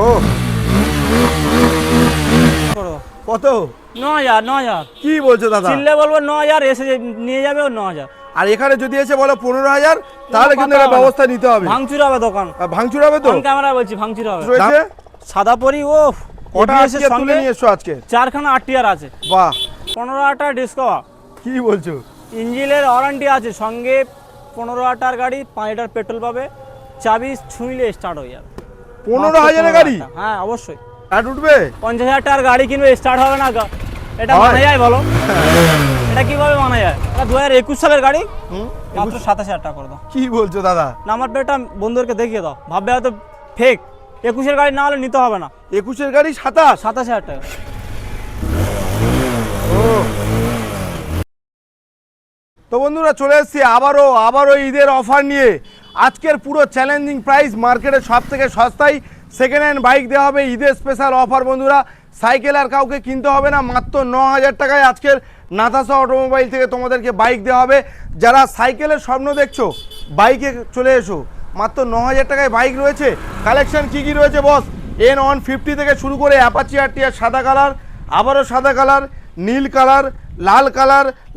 ও কত? 9000 9000 কি বলছো দাদা? চিল্লে বলবো 9000, এসে নিয়ে যাবে ও 9000। আর এখানে যদি এসে বলো 15000, তাহলে কিন্তু একটা ব্যবস্থা নিতে হবে। ভাঙচুর হবে দোকান, ভাঙচুর হবে তো? অন ক্যামেরা বলছি ভাঙচুর হবে। রয়েছে সাদা পরি ও কটা আজকে তুলে নিয়ে এসছো আজকে? 4খানা RTR আছে। বাহ, 15000 টাকা ডিসকাউন্ট। কি বলছো? ইঞ্জিনের ওয়ারেন্টি আছে, সঙ্গে 15000 টাকার গাড়ি 5 লিটার পেট্রোল পাবে, চাবি ছুঁইলে স্টার্ট হয়ে যাবে। 15000 এর গাড়ি? হ্যাঁ অবশ্যই। আর উঠবে? 50000 টাকার গাড়ি কিনবে, স্টার্ট হবে না? এটা মানা যায় বলো? এটা কিভাবে মানা যায়? এটা 2021 সালের গাড়ি, মাত্র 27000 টাকা করে দাও। কি বলছো দাদা? নাম্বার প্লেটটা বন্ধুদেরকে দেখিয়ে দাও, ভাববে হয়তো ফেক। 21 এর গাড়ি না হলে নিতে হবে না। 21 এর গাড়ি 27000 টাকা। ও তো বন্ধুরা, চলে এসেছি আবারও ঈদের অফার নিয়ে। আজকের পুরো চ্যালেঞ্জিং প্রাইস, মার্কেটের সব থেকে সস্তায় সেকেন্ড হ্যান্ড বাইক দেওয়া হবে, ঈদের স্পেশাল অফার বন্ধুরা। সাইকেল আর কাউকে কিনতে হবে না, মাত্র 9000 টাকায় আজকের নাতাশা অটোমোবাইল থেকে তোমাদেরকে বাইক দেওয়া হবে। যারা সাইকেলের স্বপ্ন দেখছো, বাইকে চলে এসো, মাত্র 9000 টাকায় বাইক রয়েছে। কালেকশন কি কি রয়েছে বস? N150 থেকে শুরু করে অ্যাপাচি RTR সাদা কালার, আবারও সাদা কালার, নীল কালার,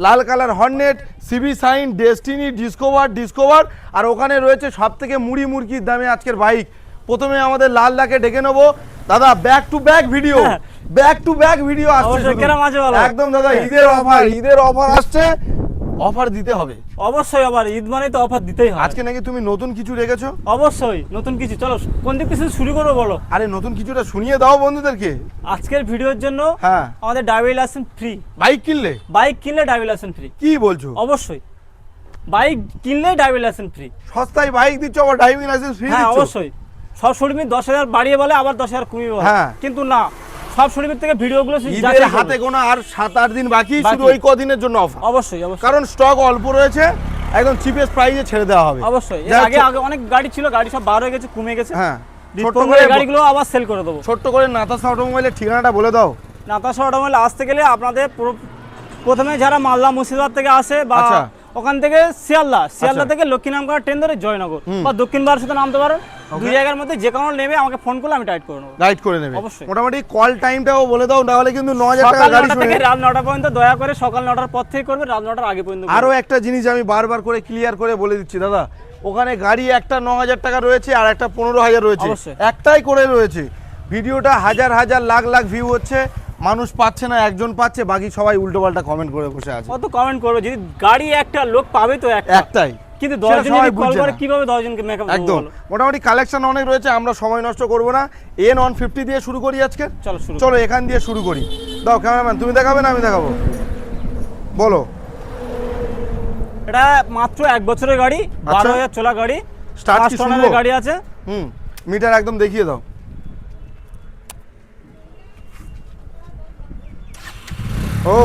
লাল colour Hornet, CB Shine, Destiny, Discover, আর ওখানে রয়েছে সব থেকে মুড়ির দামে আজকের বাইক। প্রথমে আমাদের লাল দাকে ডেকে নেবো। দাদা ব্যাক টু ব্যাক ভিডিও আসছে একদম। দাদা ঈদের অফার আসছে, অফার দিতে হবে অবশ্যই। আবার ঈদ মানে তো অফার দিতেই হয়। আজকে নাকি তুমি নতুন কিছু রেখেছো? অবশ্যই নতুন কিছু। চলো কোন দিক থেকে শুরু করবো বলো? আরে নতুন কিছুটা শুনিয়ে দাও বন্ধুদেরকে। আজকের ভিডিওর জন্য হ্যাঁ, আমাদের ড্রাইভিং লাইসেন্স ফ্রি। বাইক কিনলে ড্রাইভিং লাইসেন্স ফ্রি। কি বলছো? অবশ্যই, বাইক কিনলে ড্রাইভিং লাইসেন্স ফ্রি। সস্তায় বাইক দিচ্ছ, আবার ড্রাইভিং লাইসেন্স ফ্রি? হ্যাঁ অবশ্যই। সব শোরুমে 10,000 বাড়িয়ে বলে, আবার 10,000 কমিয়ে বলে। হ্যাঁ, কিন্তু না, সব শোরুমের থেকে ভিডিওগুলো ঈদের হাতে গোনা আর 7-8 দিন বাকি, শুধু ওই কদিনের জন্য অফার। অবশ্যই, কারণ স্টক অল্প রয়েছে, একদম চিপেস্ট প্রাইসে ছেড়ে দেওয়া হবে। অবশ্যই। আগে অনেক গাড়ি ছিল, গাড়ি সব বার হয়ে গেছে, কমে গেছে। হ্যাঁ, ছোট্ট করে গাড়িগুলো আবার সেল করে দেবো। ছোট্ট করে নাতাশা অটোমোবাইলের ঠিকানাটা বলে দাও। নাতাশা অটোমোবাইল আসতে গেলে আপনাদের প্রথমে যারা মালদা মুর্শিদাবাদ থেকে আসে, বা ওখান থেকে শিয়ালদা থেকে লক্ষ্মীনামগড় ট্রেন ধরে জয়নগর বা দক্ষিণ বারাসাতে নামতে পারেন। দুই জায়গার মধ্যে যে কোনো নেমে আমাকে ফোন করলে আমি গাইড করে নেব। অবশ্যই। মোটামুটি কল টাইমটাও বলে দাও, নাহলে কিন্তু 9000 টাকা গাড়ি থেকে রাত 9টা পর্যন্ত, দয়া করে সকাল 9টার পর থেকে করবে, রাত 9টার আগে পর্যন্ত। আরো একটা জিনিস আমি বারবার করে ক্লিয়ার করে বলে দিচ্ছি দাদা, ওখানে গাড়ি একটা 9000 টাকা রয়েছে আর একটা 15000 রয়েছে, একটাই করে রয়েছে। ভিডিওটা হাজার লাখ ভিউ হচ্ছে, মানুষ পাচ্ছে না, একজন পাচ্ছে, বাকি সবাই উল্টোপাল্টা কমেন্ট করে বসে আছে। কত কমেন্ট করবে? যদি গাড়ি একটা লোক পাবে তো একটাই, কিন্তু 10 জন যদি কল করে কিভাবে 10 জনকে মেকআপ দেব? একদম। মোটামুটি কালেকশন অনেক রয়েছে, আমরা সময় নষ্ট করব না। N150 দিয়ে শুরু করি আজকে। চলো এখান দিয়ে শুরু করি। দাও ক্যামেরাম্যান, তুমি দেখাবে না আমি দেখাবো? বলো। এটা মাত্র 1 বছরের গাড়ি, 12000 চলা গাড়ি, স্টার্ট কি শুনবো? গাড়ি আছে। মিটার একদম দেখিয়ে দাও। ও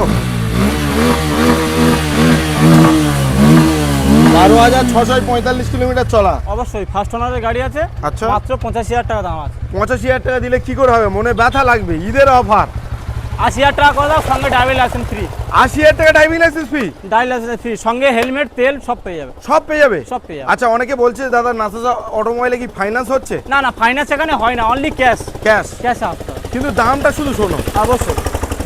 12645 কিলোমিটার চলা। অবশ্যই ফার্স্ট ওনারের গাড়ি আছে। আচ্ছা, মাত্র 85000 টাকা দাম আছে। 85000 টাকা দিলে কি করে হবে? মনে ব্যথা লাগবে, ঈদের অফার। 80000 টাকা করে দাও, সঙ্গে ড্রাইভিং লাইসেন্স ফ্রি। 80000 টাকা driving licence free? Driving licence free, সঙ্গে হেলমেট, তেল সব পেয়ে যাবে। সব পেয়ে যাবে? সব পেয়ে যাবে। আচ্ছা, অনেকে বলছে দাদা নাতাশা অটোমোবাইলে কি ফাইন্যান্স হচ্ছে? না, ফাইন্যান্স এখানে হয় না, অনলি ক্যাশ আসতে। কিন্তু দামটা শুধু শোনো। অবশ্যই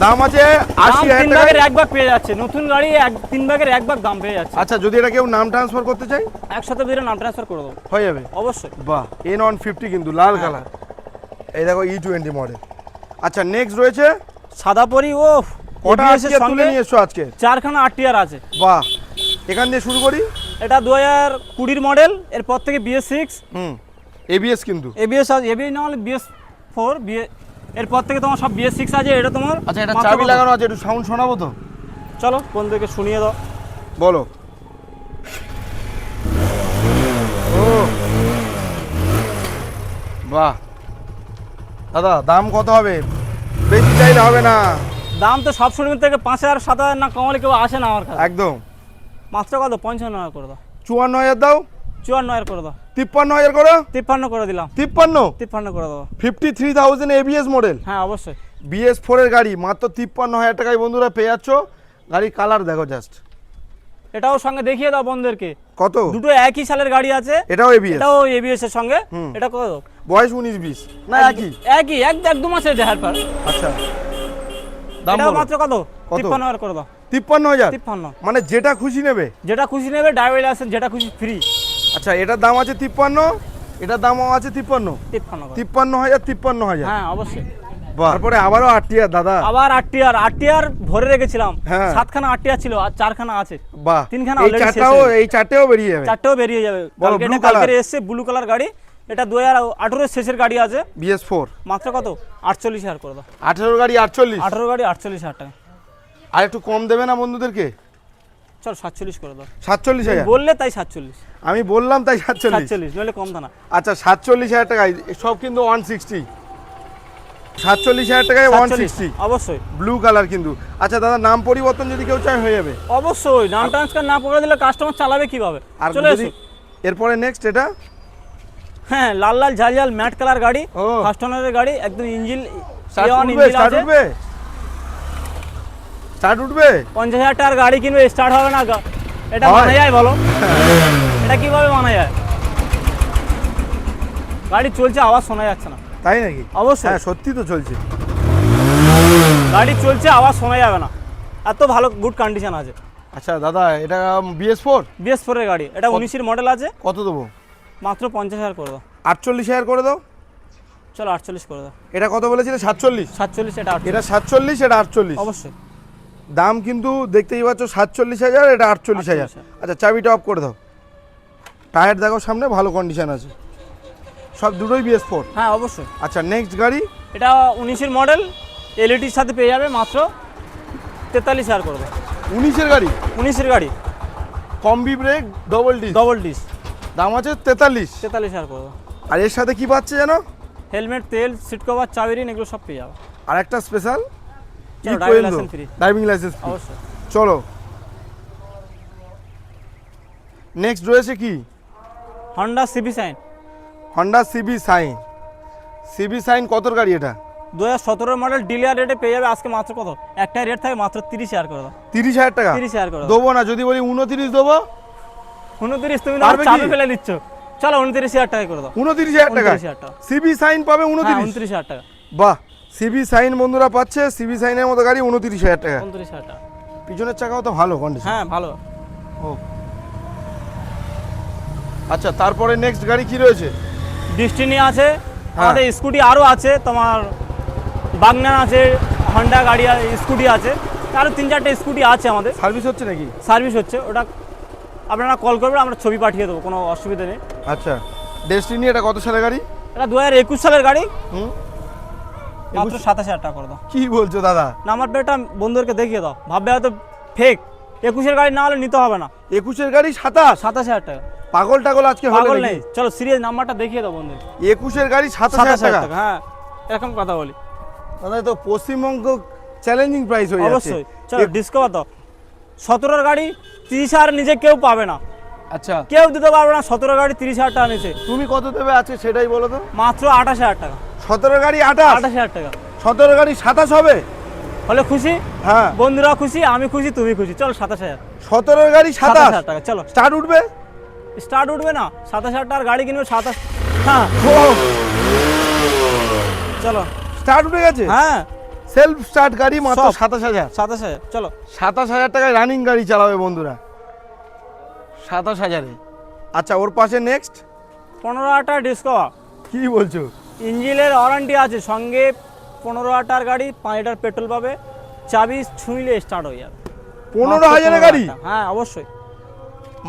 দাম আছে 80000 টাকা, 3 ভাগের 1 ভাগ পেয়ে যাচ্ছে। নতুন গাড়ি 3 ভাগের 1 ভাগ দাম পেয়ে যাচ্ছে। আচ্ছা, যদি এটা কেউ নাম ট্রান্সফার করতে চায়, একসাথে দুটো নাম ট্রান্সফার করে দেবো, হয়ে যাবে? অবশ্যই। বাহ, N150 কিন্তু লাল কালার, এই দেখো E20 মডেল। আচ্ছা, নেক্সট রয়েছে সাদা পরি। ও কটা আজকে তুলে নিয়ে এসছো? আজকে 4খানা RTR আছে। বাহ, এখান দিয়ে শুরু করি। এটা 2020 মডেল, এরপর থেকে BS6। ABS কিন্তু ABS আছে, ABS না হলে BS4, এরপর থেকে তোমার সব BS6 আছে। এটা তোমার, আচ্ছা, এটা চাবি লাগানো আছে, একটু সাউন্ড শোনাবো তো? চলো কোন দিকে শুনিয়ে দাও। বলো। ও বাহ দাদা, দাম কত হবে? বেশি চাইলে হবে না। দাম তো সব শোরুম থেকে 5000 7000 না কমালে কেউ আসে না আমার কাছে। একদম। মাত্র কত? 55000 করে দাও। 54000 দাও। 54000 করে দাও। 53000 করো। 53 করে দিলাম। 53 করে দাও। 53000 ABS মডেল। হ্যাঁ অবশ্যই। BS4 এর গাড়ি মাত্র 53000 টাকায় বন্ধুরা পেয়ে যাচ্ছ। গাড়ির কালার দেখো জাস্ট, এটাও সঙ্গে দেখিয়ে দাও বন্ধুদেরকে। কত? দুটো একই সালের গাড়ি আছে, এটাও এবিএস, এটাও এবিএস এর সঙ্গে। এটা কত? বয়স 19-20 না একই? একই, এক দু মাসের দেখার পর। আচ্ছা, দাম এটাও বলো। মাত্র কত? কত? 53,000 করে দাও। 53,000? 53, মানে যেটা খুশি নেবে? যেটা খুশি নেবে, ড্রাইভার লাইসেন্স যেটা খুশি ফ্রি। আচ্ছা, এটার দাম আছে 53, এটার দামও আছে 53। 53 করে। 53,000, 53,000। হ্যাঁ অবশ্যই। তারপরে আবারও আরটিআর দাদা। আবার আরটিআর ভরে রেখেছিলাম, হ্যাঁ। 7খানা আরটিআর ছিল আর 4খানা আছে। বাহ, 3খানা এই অলরেডি শেষ চারটাও, হয়ে গেছে। এই চারটেও বেরিয়ে যাবে? চারটেও বেরিয়ে যাবে। বলো, কালকে blue এটা কালকে color? এসছে ব্লু কালার গাড়ি, এটা 2018 এর শেষের গাড়ি আছে। BS4 মাত্র কত? 48,000 করে দাও। 18 গাড়ি 48? 18 গাড়ি 48,000 টাকা। আর একটু কম দেবে না বন্ধুদেরকে? চল 47 করে দাও। 47,000 বললে তাই 47। আমি বললাম তাই 47। 47 নইলে কম দানা। আচ্ছা, 47,000 টাকায় সব কিন্তু 160। 47,000 টাকায় 160 অবশ্যই। ব্লু কালার কিন্তু। আচ্ছা দাদা, নাম পরিবর্তন যদি কেউ চায় হয়ে যাবে? অবশ্যই, নাম ট্রান্সফার না করে দিলে কাস্টমার চালাবে কিভাবে? আর চলে যদি এসো। এরপরে নেক্সট এটা? হ্যাঁ, লাল লাল ঝাল ঝাল ম্যাট কালার গাড়ি, ও। ফার্স্ট ওনারের গাড়ি, একদম ইঞ্জিন স্টার্ট ইয়ন উঠবে? ইঞ্জিন স্টার্ট আছে। উঠবে? স্টার্ট উঠবে? 50,000 টাকার গাড়ি কিনবে, স্টার্ট হবে না? এটা হয়। মানা যায় বলো? এটা কিভাবে মানা যায়? গাড়ি চলছে, আওয়াজ শোনা যাচ্ছে না। তাই নাকি? অবশ্যই। হ্যাঁ, সত্যি তো চলছে। গাড়ি চলছে, আওয়াজ শোনা যাবে না, এত ভালো গুড কন্ডিশন আছে। আচ্ছা দাদা, এটা BS4? BS4 এর গাড়ি, এটা 19 মডেল আছে। কত দেবো? মাত্র 50,000 করে দাও। 48,000 করে দাও। চলো 48 করে দাও। এটা কত বলেছিলে? 47? 47, এটা 48। এটা 47, এটা 48। অবশ্যই। দাম কিন্তু দেখতেই পাচ্ছ 47,000, এটা 48,000। আচ্ছা, চাবিটা অফ করে দাও। টায়ার দেখো সামনে, ভালো কন্ডিশন আছে, সব দুটোই BS4? হ্যাঁ অবশ্যই। আচ্ছা, নেক্সট গাড়ি? এটা 19 মডেল, এলইডির সাথে পেয়ে যাবে, মাত্র 43,000 করে দাও। 19-এর গাড়ি? 19-এর গাড়ি, combi break, double disc, double disc, দাম আছে 43। 43,000 করে দাও। আর এর সাথে কি পাচ্ছে জানো? হেলমেট, তেল, সিট কভার, চাবি রিং, এগুলো সব পেয়ে যাবে। আর একটা স্পেশাল চলো, driving licence free. Driving licence. অবশ্যই। চলো, নেক্সট রয়েছে কি? Honda CB Shine. Honda CB Shine. CB Shine কতর গাড়ি এটা? 2017 মডেল, ডিলার রেটে পেয়ে যাবে আজকে মাত্র কত? একটাই রেট থাকে মাত্র 30,000 করে দাও। 30,000 টাকা? 30,000 করে দাও। দেবো না, যদি বলি 29 দেবো? 29 তুমি না পারবে কি? চাপে ফেলে দিচ্ছ। চলো 29,000 টাকা করে দাও। 29,000 টাকা? 29,000 টাকা। সিবি সাইন পাবে হ্যাঁ, 29? 29,000 টাকা। বাহ, সিবি সাইন বন্ধুরা পাচ্ছে, সিবি সাইনের মতো গাড়ি 29,000 টাকা। 29,000 টাকা। পিছনের চাকাও তো ভালো কন্ডিশন। হ্যাঁ ভালো। ও আচ্ছা, তারপরে নেক্সট গাড়ি কি রয়েছে? ডিস্টিনি আছে, আমাদের স্কুটি আরও আছে, তোমার বাগনান আছে, হন্ডা গাড়ি স্কুটি আছে, আরও 3-4টে স্কুটি আছে আমাদের। সার্ভিস হচ্ছে নাকি? সার্ভিস হচ্ছে, ওটা আপনারা কল করবেন, আমরা ছবি পাঠিয়ে দেবো, কোনো অসুবিধা নেই। আচ্ছা, ডেস্টিনি এটা কত সালের গাড়ি? এটা 2021 সালের গাড়ি, হুম, মাত্র 27,000 টাকা করে দাও। কি বলছো দাদা? নাম্বার প্লেটটা বন্ধুদেরকে দেখিয়ে দাও, ভাববে হয়তো ফেক। 21-এর গাড়ি না হলে নিতে হবে না। 21-এর গাড়ি 27? 27,000 টাকা। পাগল টাগল আজকে হলো পাগল নাকি? নেই, চলো সিরিয়াস নাম্বারটা দেখিয়ে দাও বন্ধু। 21-এর গাড়ি 27,000 টাকা? হ্যাঁ, এরকম কথা বলি। দাদা, তো পশ্চিমবঙ্গ চ্যালেঞ্জিং প্রাইস হয়ে যাচ্ছে। অবশ্যই। চলো ডিসকভার দাও। 17-এর গাড়ি 30,000 নিচে কেউ পাবে না, আচ্ছা, কেউ দিতে পারবে না। 17 গাড়ি 30,000 টাকা নিচে, তুমি কত দেবে আছে সেটাই বলো তো। মাত্র 28,000 টাকা। 17 গাড়ি 28? 28,000 টাকা 17 গাড়ি 27 হবে? হলে খুশি, হ্যাঁ, বন্ধুরা খুশি, আমি খুশি, তুমি খুশি। চলো 27,000। 17 গাড়ি 27,000 27 টাকা। চলো স্টার্ট উঠবে? স্টার্ট উঠবে না? 27,000 টাকার গাড়ি কিনবে 27। হ্যাঁ চলো, স্টার্ট উঠে গেছে? হ্যাঁ সেলফ স্টার্ট গাড়ি মাত্র সব। 27,000। 27,000। চলো 27,000 টাকায় রানিং গাড়ি চালাবে বন্ধুরা, 27,000-এ। আচ্ছা, ওর পাশে নেক্সট 15,000 টাকা ডিসকভার। কি বলছো? ইঞ্জিনের ওয়ারেন্টি আছে সঙ্গে, 15,000 টাকার গাড়ি, 5 লিটার পেট্রোল পাবে, চাবি ছুঁইলে স্টার্ট হয়ে যাবে। 15,000-এর গাড়ি? হ্যাঁ অবশ্যই।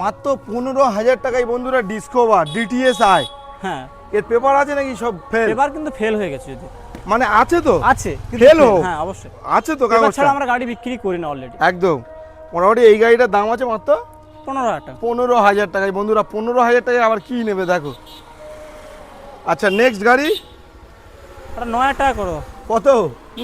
মাত্র 15,000 টাকায় বন্ধুরা ডিসকভার DTSI। হ্যাঁ, এর পেপার আছে নাকি সব ফেল? এবার কিন্তু ফেল হয়ে গেছে। যদি মানে আছে তো? আছে কিন্তু Fail fail, হোক। হ্যাঁ অবশ্যই আছে তো পেপার কাগজটা? ছাড়া আমরা গাড়ি বিক্রি করি না অলরেডি। একদম। মোটামুটি এই গাড়িটার দাম আছে মাত্র 15,000 টাকা। 15,000 টাকায় বন্ধুরা। 15,000 টাকায় আবার কি নেবে দেখো। আচ্ছা, নেক্সট গাড়ি ওটা 9,000 টাকা করো। কত?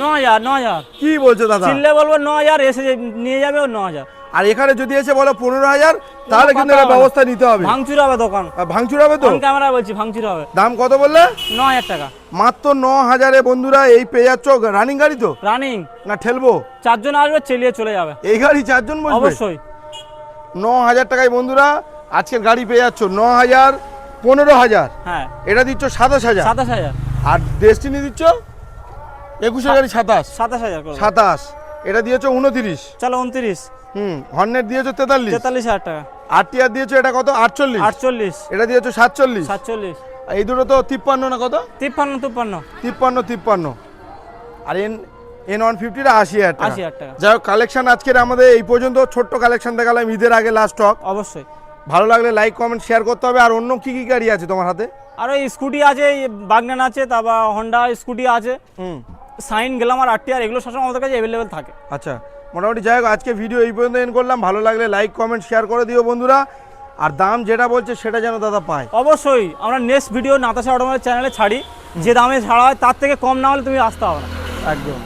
9,000। কি বলছো দাদা? চিনলে বলবো 9,000, এসে নিয়ে যাবে ও 9,000। আর এখানে যদি এসে বলো 15,000, তাহলে কিন্তু একটা ব্যবস্থা নিতে হবে। ভাঙচুর হবে দোকান, আর ভাঙচুর হবে তো? অন ক্যামেরা বলছি, ভাঙচুর হবে। দাম কত বললে? 9,000 টাকা মাত্র 9,000-এ বন্ধুরা এই পেয়ে যাচ্ছ। রানিং গাড়ি তো রানিং, না ঠেলবো? 4 জন আসবে, চেলিয়ে চলে যাবে। এই গাড়ি 4 জন বসবে? অবশ্যই। 9,000 টাকায় বন্ধুরা আজকের গাড়ি পেয়ে যাচ্ছ। 9,000, 15,000, হ্যাঁ এটা দিচ্ছ 27,000, 27,000, আর ডেস্টিনি দিচ্ছ 21 গাড়ি 27, 27,000 করে 27, এটা দিয়েছো 29, চলো 29, হর্নেট দিয়েছো 43, 43,000 টাকা, আরটিআর দিয়েছো এটা কত 48, 48, এটা দিয়েছো 47, 47, এই দুটো তো 53 না কত 53, 53, আর N150 80,000 টাকা। 80,000 টাকা, যাই হোক, কালেকশন আজকের আমাদের এই পর্যন্ত, ছোট্ট কালেকশন দেখালাম ঈদের আগে লাস্ট স্টক। অবশ্যই। ভালো লাগলে লাইক কমেন্ট শেয়ার করতে হবে। আর অন্য কি কি গাড়ি আছে তোমার হাতে? আর ওই স্কুটি আছে, বাগনান আছে, তারপর হন্ডা স্কুটি আছে, সাইন গ্ল্যামার আরটিআর, এগুলো সবসময় আমাদের কাছে অ্যাভেলেবেল থাকে। আচ্ছা, মোটামুটি যাই হোক, আজকে ভিডিও এই পর্যন্ত এন্ড করলাম। ভালো লাগলে লাইক কমেন্ট শেয়ার করে দিও বন্ধুরা। আর দাম যেটা বলছে সেটা যেন দাদা পায়। অবশ্যই আমরা নেক্সট ভিডিও নাতাশা অটোমোবাইল চ্যানেলে ছাড়ি, যে দামে ছাড়া হয় তার থেকে কম না হলে তুমি আসতে হবে না। একদম।